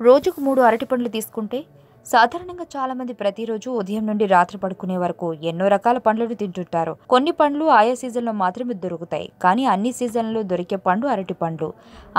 రోజుకు 3 అరటిపండ్లు తీసుకుంటే సాధారణంగా చాలా మంది ప్రతిరోజు ఉదయం నుండి రాత్రి పడుకునే వరకు ఎన్నో రకాల పండ్లను తింటుంటారు. కొన్ని పండ్లు ఆయా సీజన్లో మాత్రమే దొరుకుతాయి. కానీ అన్ని సీజన్లలో దొరికే పండు అరటి పండ్లు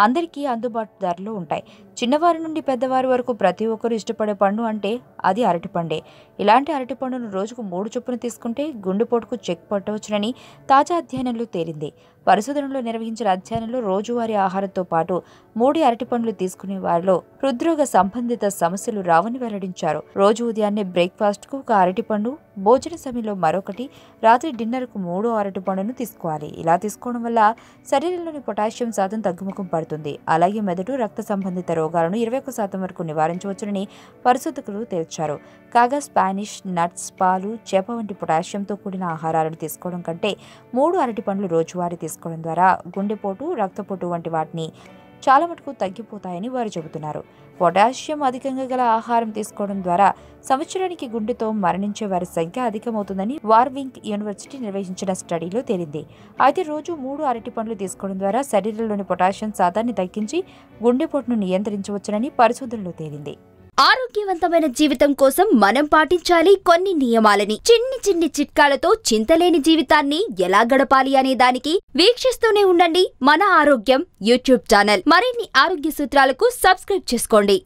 అందరికీ అందుబాటు ధరలో ఉంటాయి. చిన్నవారి నుండి పెద్దవారి వరకు ప్రతి ఒక్కరూ ఇష్టపడే పండు అంటే అది అరటిపండే. ఇలాంటి అరటిపండును రోజుకు 3 చొప్పున తీసుకుంటే గుండెపోటుకు చెక్ పట్టవచ్చునని తాజా అధ్యయనంలో తేలింది. పరిశోధనలో నిర్వహించిన అధ్యయనంలో రోజువారీ ఆహారంతో పాటు 3 అరటిపండ్లు తీసుకునే వారిలో హృద్రోగ సంబంధిత సమస్యలు రావని వెల్లడించారు. రోజు ఉదయాన్నే బ్రేక్ఫాస్ట్ కు ఒక అరటిపండు, భోజన సమయంలో మరొకటి, రాత్రి డిన్నర్ కు 3 అరటిపండును తీసుకోవాలి. ఇలా తీసుకోవడం వల్ల శరీరంలోని పొటాషియం శాతం తగ్గుముఖం పడుతుంది. అలాగే మెదడు, రక్త సంబంధిత రోగాలను 21% వరకు నివారించవచ్చునని పరిశోధకులు తేల్చారు. కాగా స్పానిష్, నట్స్, పాలు, చేప వంటి పొటాషియంతో కూడిన ఆహారాలను తీసుకోవడం కంటే 3 అరటిపండ్లు రోజువారీ తీసుకోవడం ద్వారా గుండెపోటు, రక్తపోటు వంటి వాటిని చాలా మటుకు తగ్గిపోతాయని వారు చెబుతున్నారు. పొటాషియం అధికంగా గల ఆహారం తీసుకోవడం ద్వారా సంవత్సరానికి గుండెతో మరణించే వారి సంఖ్య అధికమవుతుందని వార్వింగ్ యూనివర్సిటీ నిర్వహించిన స్టడీలో తేలింది. అయితే రోజు 3 అరటిపండ్లు తీసుకోవడం ద్వారా శరీరంలోని పొటాషియం శాతాన్ని తగ్గించి గుండెపోటును నియంత్రించవచ్చునని పరిశోధనలో తేలింది. ఆరోగ్యవంతమైన జీవితం కోసం మనం పాటించాలి కొన్ని నియమాలని. చిన్ని చిట్కాలతో చింతలేని జీవితాన్ని ఎలా గడపాలి అనే దానికి వీక్షిస్తూనే ఉండండి మన ఆరోగ్యం యూట్యూబ్ ఛానల్. మరిన్ని ఆరోగ్య సూత్రాలకు సబ్స్క్రైబ్ చేసుకోండి.